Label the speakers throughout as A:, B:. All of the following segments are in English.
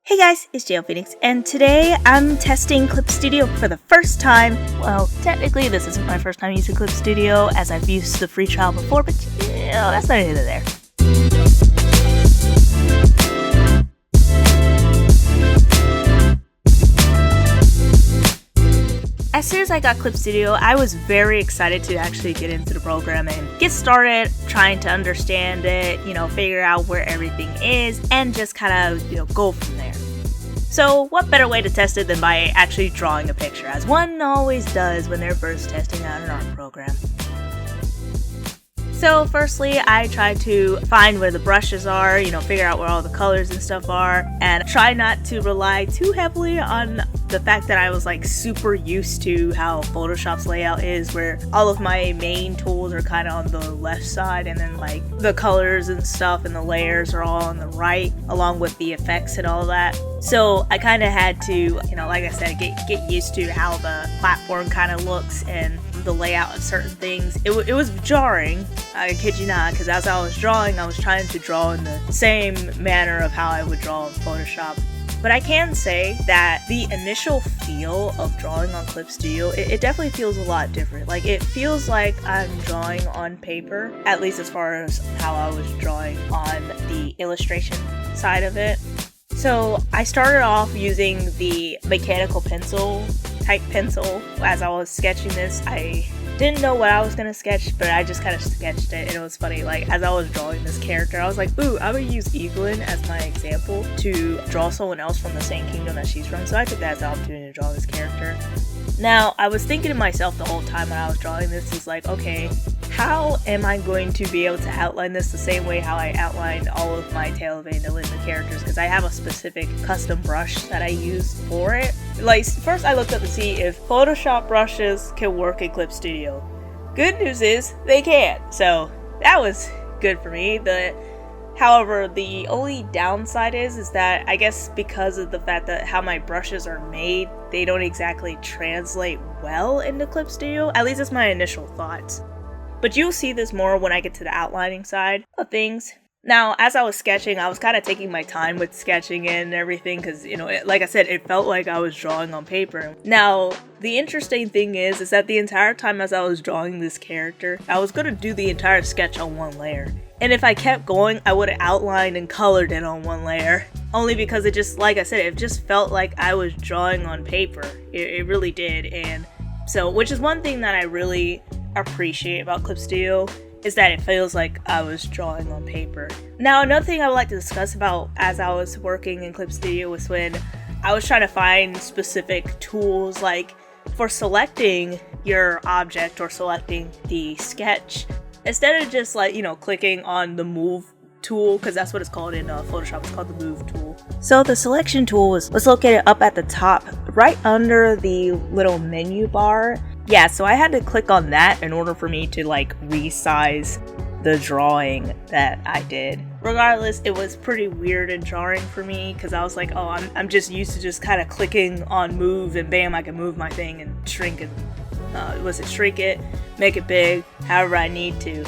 A: Hey guys, it's JL Phoenix, and today I'm testing Clip Studio for the first time. Well, technically this isn't my first time using Clip Studio, as I've used the free trial before, but that's not either there. As soon as I got Clip Studio, I was very excited to actually get into the program and get started trying to understand it, figure out where everything is, and just kind of, go from there. So what better way to test it than by actually drawing a picture, as one always does when they're first testing out an art program. So firstly, I try to find where the brushes are, figure out where all the colors and stuff are, and try not to rely too heavily on the fact that I was super used to how Photoshop's layout is, where all of my main tools are kind of on the left side, and then the colors and stuff and the layers are all on the right, along with the effects and all that. So I kind of had to, like I said, get used to how the platform kind of looks and the layout of certain things. It was jarring, I kid you not, because as I was drawing, I was trying to draw in the same manner of how I would draw in Photoshop. But I can say that the initial feel of drawing on Clip Studio, it definitely feels a lot different. It feels like I'm drawing on paper, at least as far as how I was drawing on the illustration side of it. So I started off using the mechanical pencil type pencil. As I was sketching this, I didn't know what I was gonna sketch, but I just kind of sketched it, and it was funny. As I was drawing this character, I was like, ooh, I'm gonna use Evelyn as my example to draw someone else from the same kingdom that she's from. So I took that as an opportunity to draw this character. Now, I was thinking to myself the whole time when I was drawing this is okay, how am I going to be able to outline this the same way how I outlined all of my Tale of Vandalinda characters? Because I have a specific custom brush that I use for it. First I looked up to see if Photoshop brushes can work in Clip Studio. Good news is they can, so that was good for me. However, the only downside is that I guess because of the fact that how my brushes are made, they don't exactly translate well into Clip Studio. At least that's my initial thoughts. But you'll see this more when I get to the outlining side of things. Now, as I was sketching, I was kind of taking my time with sketching and everything because, like I said, it felt like I was drawing on paper. Now, the interesting thing is that the entire time as I was drawing this character, I was going to do the entire sketch on one layer. And if I kept going, I would have outlined and colored it on one layer. Only because it just, like I said, it just felt like I was drawing on paper. It really did. And so, which is one thing that I really appreciate about Clip Studio, is that it feels like I was drawing on paper. Now, another thing I would like to discuss about as I was working in Clip Studio was when I was trying to find specific tools, for selecting your object or selecting the sketch. Instead of just clicking on the move tool, because that's what it's called in Photoshop, it's called the move tool. So the selection tool was located up at the top, right under the little menu bar. Yeah, so I had to click on that in order for me to resize the drawing that I did. Regardless, it was pretty weird and jarring for me because I was I'm just used to just kind of clicking on move and bam, I can move my thing and shrink it. Shrink it, make it big, however I need to.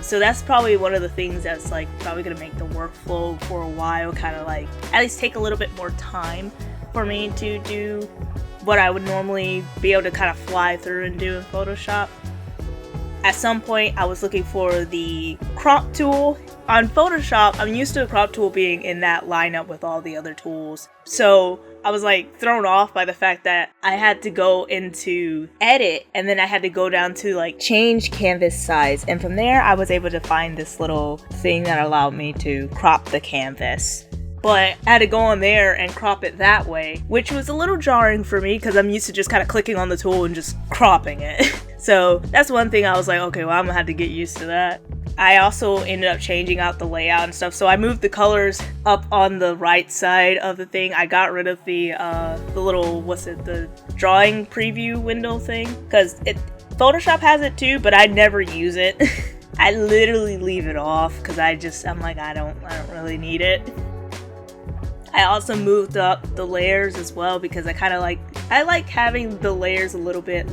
A: So that's probably one of the things that's probably gonna make the workflow for a while kind of at least take a little bit more time for me to do what I would normally be able to kind of fly through and do in Photoshop. At some point, I was looking for the crop tool. On Photoshop, I'm used to the crop tool being in that lineup with all the other tools. So I was thrown off by the fact that I had to go into edit and then I had to go down to change canvas size. And from there, I was able to find this little thing that allowed me to crop the canvas. But I had to go on there and crop it that way, which was a little jarring for me because I'm used to just kind of clicking on the tool and just cropping it. So that's one thing I was okay, well, I'm gonna have to get used to that. I also ended up changing out the layout and stuff, so I moved the colors up on the right side of the thing. I got rid of the little, the drawing preview window thing, because Photoshop has it too, but I never use it. I literally leave it off because I don't really need it. I also moved up the layers as well because I like having the layers a little bit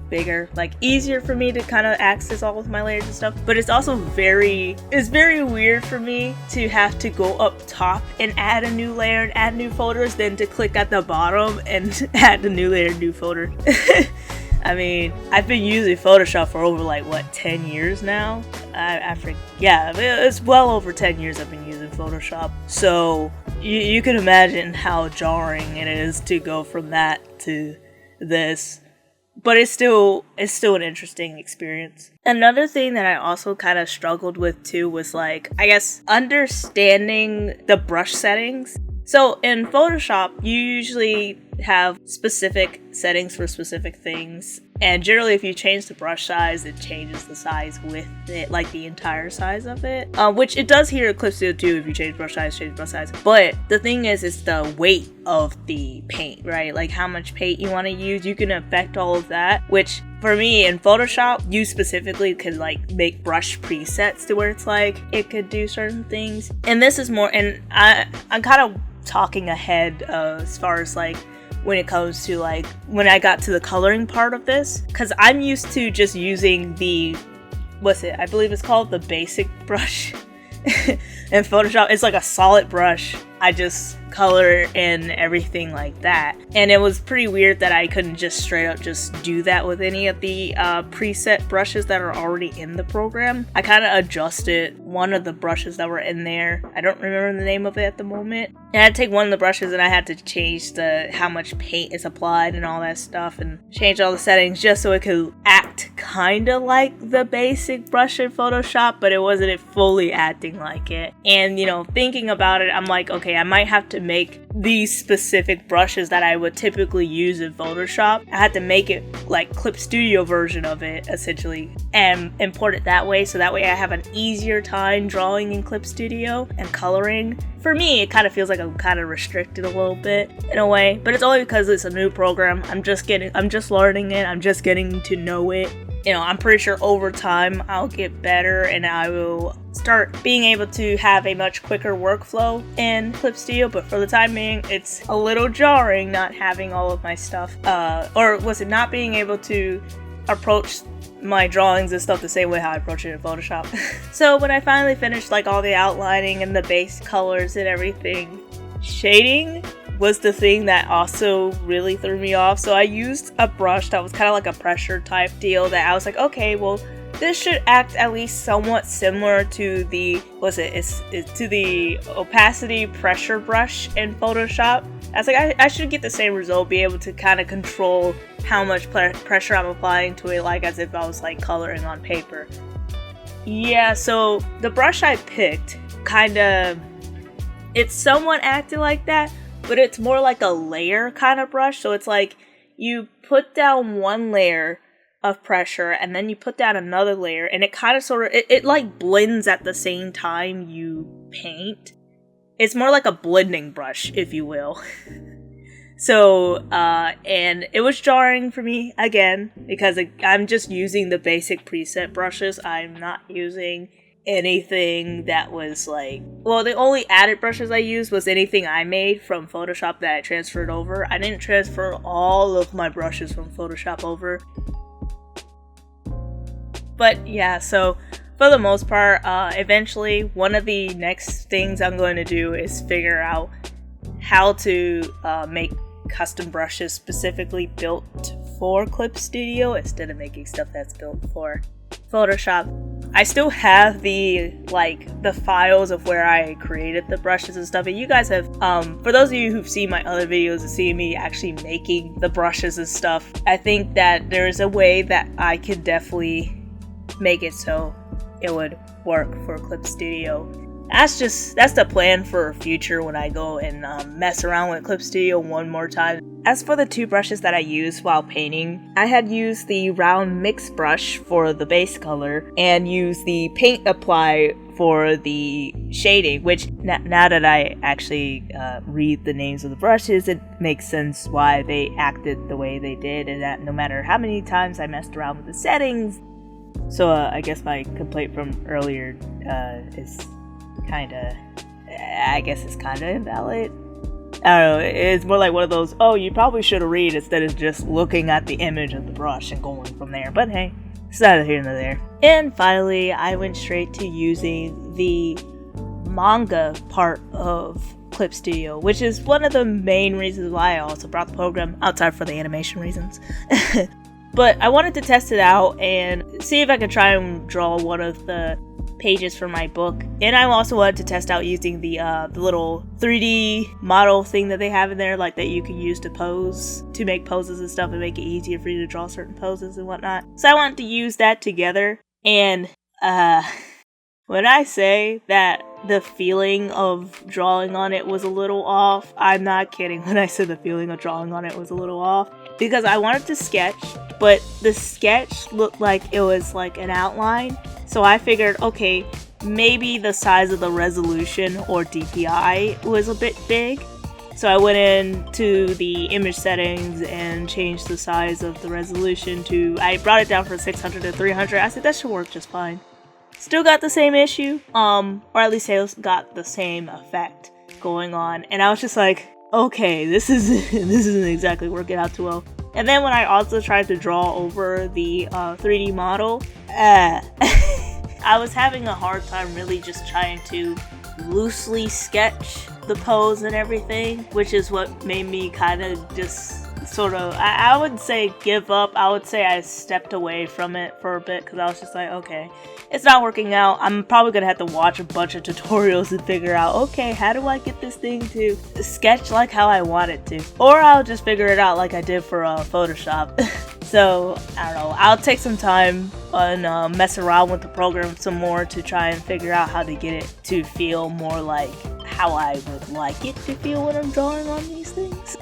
A: bigger, like easier for me to kind of access all of my layers and stuff. But it's also very weird for me to have to go up top and add a new layer and add new folders than to click at the bottom and add a new layer, new folder. I mean, I've been using Photoshop for over 10 years now? Yeah, it's well over 10 years I've been using Photoshop. So you can imagine how jarring it is to go from that to this. But it's still an interesting experience. Another thing that I also kind of struggled with too was I guess understanding the brush settings. So in Photoshop, you usually have specific settings for specific things. And generally, if you change the brush size, it changes the size with it, like the entire size of it. Which it does here in Clip Studio too, if you change brush size. But the thing is, it's the weight of the paint, right? Like how much paint you want to use. You can affect all of that, which for me in Photoshop, you specifically could make brush presets to where it's it could do certain things. And this is more, and I'm kind of talking ahead as far as when it comes to when I got to the coloring part of this, because I'm used to just using I believe it's called the basic brush in Photoshop. It's like a solid brush. I just color and everything like that. And it was pretty weird that I couldn't just straight up just do that with any of the preset brushes that are already in the program. I kind of adjusted one of the brushes that were in there. I don't remember the name of it at the moment. And I had to take one of the brushes and I had to change how much paint is applied and all that stuff and change all the settings just so it could act kind of like the basic brush in Photoshop, but it wasn't fully acting like it. And thinking about it, I'm like, okay, I might have to make these specific brushes that I would typically use in Photoshop. I had to make it like Clip Studio version of it essentially and import it that way, so that way I have an easier time drawing in Clip Studio and coloring. For me, it kind of feels like I'm kind of restricted a little bit in a way, but it's only because it's a new program. I'm just learning it. I'm just getting to know it. I'm pretty sure over time I'll get better and I will start being able to have a much quicker workflow in Clip Studio, but for the time being, it's a little jarring not having all of my stuff, or was it not being able to approach my drawings and stuff the same way how I approach it in Photoshop. So when I finally finished all the outlining and the base colors and everything, shading was the thing that also really threw me off. So I used a brush that was kind of like a pressure type deal that I was like, okay, well, this should act at least somewhat similar to the, to the opacity pressure brush in Photoshop. I was like, I should get the same result, be able to kind of control how much pressure I'm applying to it, as if I was coloring on paper. Yeah, so the brush I picked it's somewhat acting like that, but it's more like a layer kind of brush. So it's you put down one layer of pressure and then you put down another layer, and it kind of it blends at the same time you paint. It's more like a blending brush, if you will. So, and it was jarring for me again because I'm just using the basic preset brushes. I'm not using anything that was the only added brushes I used was anything I made from Photoshop that I transferred over. I didn't transfer all of my brushes from Photoshop over. But yeah, so for the most part, eventually one of the next things I'm going to do is figure out how to make custom brushes specifically built for Clip Studio instead of making stuff that's built for Photoshop. I still have the files of where I created the brushes and stuff, and you guys have for those of you who've seen my other videos and seen me actually making the brushes and stuff, I think that there is a way that I could definitely make it so it would work for Clip Studio. That's the plan for future when I go and mess around with Clip Studio one more time. As for the two brushes that I used while painting, I had used the round mix brush for the base color and used the paint apply for the shading, which now that I actually read the names of the brushes, it makes sense why they acted the way they did, and that no matter how many times I messed around with the settings. So I guess my complaint from earlier is kind of invalid. I don't know, it's more like one of those, oh, you probably should have read instead of just looking at the image of the brush and going from there. But hey, it's neither here nor there. And finally, I went straight to using the manga part of Clip Studio, which is one of the main reasons why I also brought the program, outside for the animation reasons. But I wanted to test it out and see if I could try and draw one of the pages for my book. And I also wanted to test out using the little 3D model thing that they have in there, like that you can use to pose, to make poses and stuff and make it easier for you to draw certain poses and whatnot. So I wanted to use that together. And when I say that the feeling of drawing on it was a little off, I'm not kidding when I said the feeling of drawing on it was a little off. Because I wanted to sketch, but the sketch looked like it was like an outline. So I figured, okay, maybe the size of the resolution or DPI was a bit big. So I went into the image settings and changed the size of the resolution to, I brought it down from 600 to 300. I said that should work just fine. Still got the same issue, or at least it got the same effect going on. And I was just like, okay, this isn't exactly working out too well. And then when I also tried to draw over the 3D model, I was having a hard time really just trying to loosely sketch the pose and everything, which is what made me kind of just sort of, I would say give up. I would say I stepped away from it for a bit because I was just like, okay, it's not working out. I'm probably gonna have to watch a bunch of tutorials and figure out, okay, how do I get this thing to sketch like how I want it to? Or I'll just figure it out like I did for Photoshop. So, I don't know, I'll take some time and mess around with the program some more to try and figure out how to get it to feel more like how I would like it to feel when I'm drawing on these things.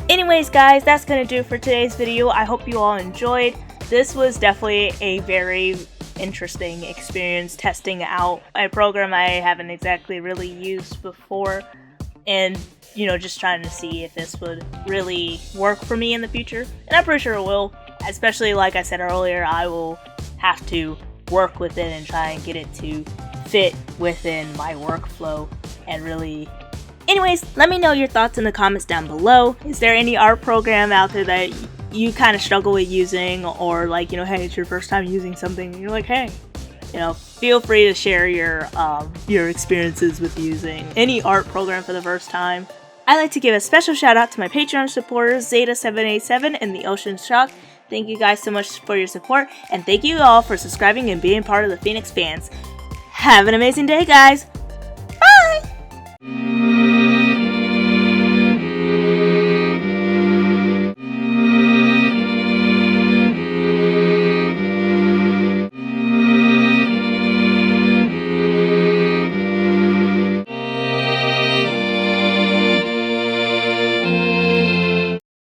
A: Anyways guys, that's gonna do it for today's video. I hope you all enjoyed. This was definitely a very interesting experience testing out a program I haven't exactly really used before, and you know, just trying to see if this would really work for me in the future. And I'm pretty sure it will, especially like I said earlier, I will have to work with it and try and get it to fit within my workflow and really. Anyways, let me know your thoughts in the comments down below. Is there any art program out there that you kind of struggle with using, or like, you know, hey, it's your first time using something and you're like, hey, you know, feel free to share your experiences with using any art program for the first time. I'd like to give a special shout out to my Patreon supporters, Zeta787 and the Ocean Shock. Thank you guys so much for your support, and thank you all for subscribing and being part of the Phoenix fans. Have an amazing day, guys!